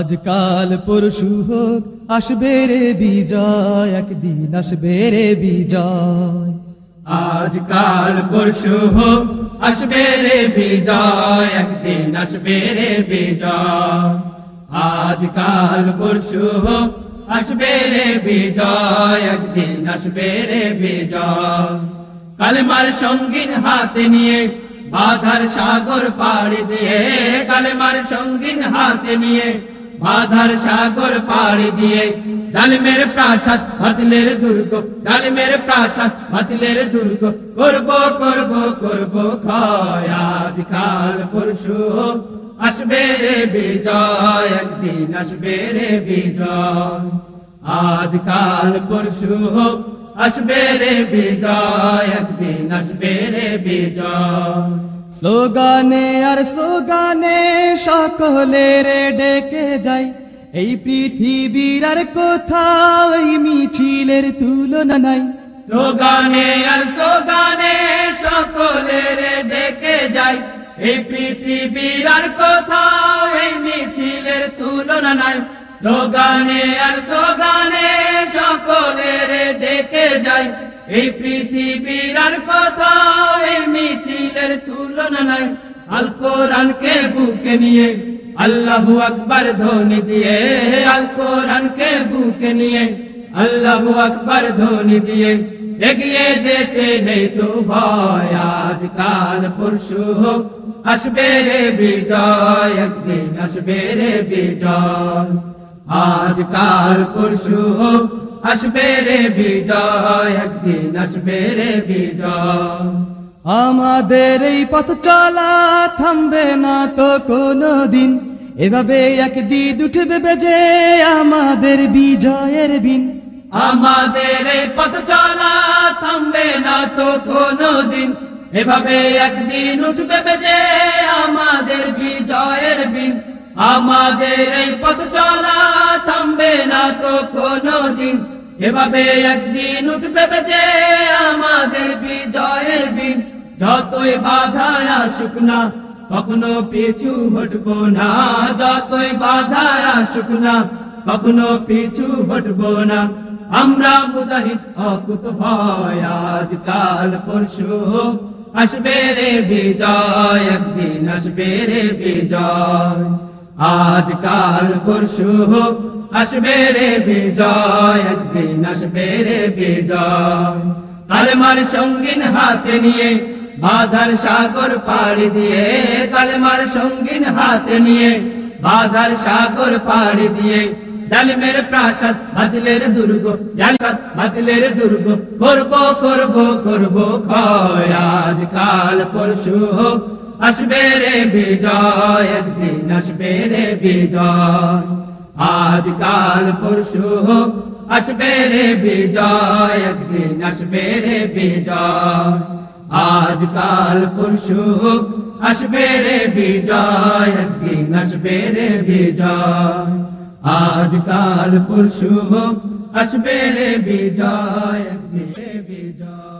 আজকাল পরশু হোক আসবে রে বিজয়, একদিন আসবে রে বিজয়। আজকাল পরশু হোক আসবে রে বিজয়, একদিন আসবে রে বিজয়। আজকাল পরশু হোক আসবে রে বিজয়, একদিন আসবে রে বিজয়। কালেমার সঙ্গীন হাতে নিয়ে বাধার সাগর পাড়ি দিয়ে, কালেমার সঙ্গীন হাতে নিয়ে বাধার সাগর পাড়ি দিয়ে, জালিমের প্রাসাদ বাতিলের দুর্গ, জালিমের প্রাসাদ বাতিলের দুর্গ করব করব করব ক্ষয়। আজকাল পরশু আসবে রে বিজয়, একদিন আসবে রে বিজয়। আজকাল পরশু আসবে রে বিজয়, একদিন আসবে রে বিজয়। স্লোগানে আর স্লোগানে সকলের ডেকে যাই, এই পৃথিবীর আর কোথাও এই মিছিলের তুলনা নাই। স্লোগানে আর স্লোগানে সকলের ডেকে যাই, এই পৃথিবীর আর কোথাও এই মিছিলের তুলনা নাই। স্লোগানে আর স্লোগানে সকলের ডেকে যাই, এই পৃথিবীর আর কোথাও এই মিছিলের তুলনা নাই। আল কোরআনকে বুকে নিয়ে আল্লাহু আকবার ধ্বনি দিয়ে, আল কোরআনকে বুকে নিয়ে আল্লাহু আকবার ধ্বনি দিয়ে এগিয়ে যেতে নেই তো ভয়। আজকাল পরশু আসবে রে বিজয়, একদিন আসবে রে বিজয়। আজকাল পরশু আসবে রে বিজয়, একদিন আসবে রে বিজয়। আমাদের এই পথ চলা থামবে না তো কোনো দিন, এভাবে একদিন উঠবে বেজে আমাদের বিজয়ের বিন। আমাদের এই পথ চলা থামবে না তো কোনো দিন, এভাবে একদিন উঠবে বেজে আমাদের বিজয়ের বিন। আমাদের এই পথ চলা থামবে না তো কোনো দিন, এভাবে একদিন উঠবে বেজে আমাদের বিজয়ের বিন। যতই বাধা আসুক না কখনো পিছু হটবো না, যতই বাধা আসুক না কখনো পিছু হটবো না। আমরা মুজাহিদ অকুত ভয়, আজকাল পরশু আসবে রে বিজয়, একদিন আসবে রে বিজয়। আজকাল পরশু আসবে রে বিজয়, একদিন আসবে রে বিজয়। কালেমার সঙ্গীন হাতে নিয়ে বাধার সাগর পাড়ি দিয়ে, কালেমার সঙ্গীন হাতে নিয়ে বাধার সাগর পাড়ি দিয়ে, জালিমের প্রাসাদ বাতিলের দুর্গ, জালিম বাতিলের দুর্গ করব করব করব ক্ষয়। আজকাল পরশু আসবে রে বিজয়, একদিন আসবে রে বিজয়। আজকাল পরশু আসবে রে বিজয়, একদিন আসবে রে বিজয়। আজকাল পরশু আসবে রে বিজয়, একদিন আসবে রে বিজয়। আজকাল পরশু আসবে রে বিজয়, একদিন রে বিজয়।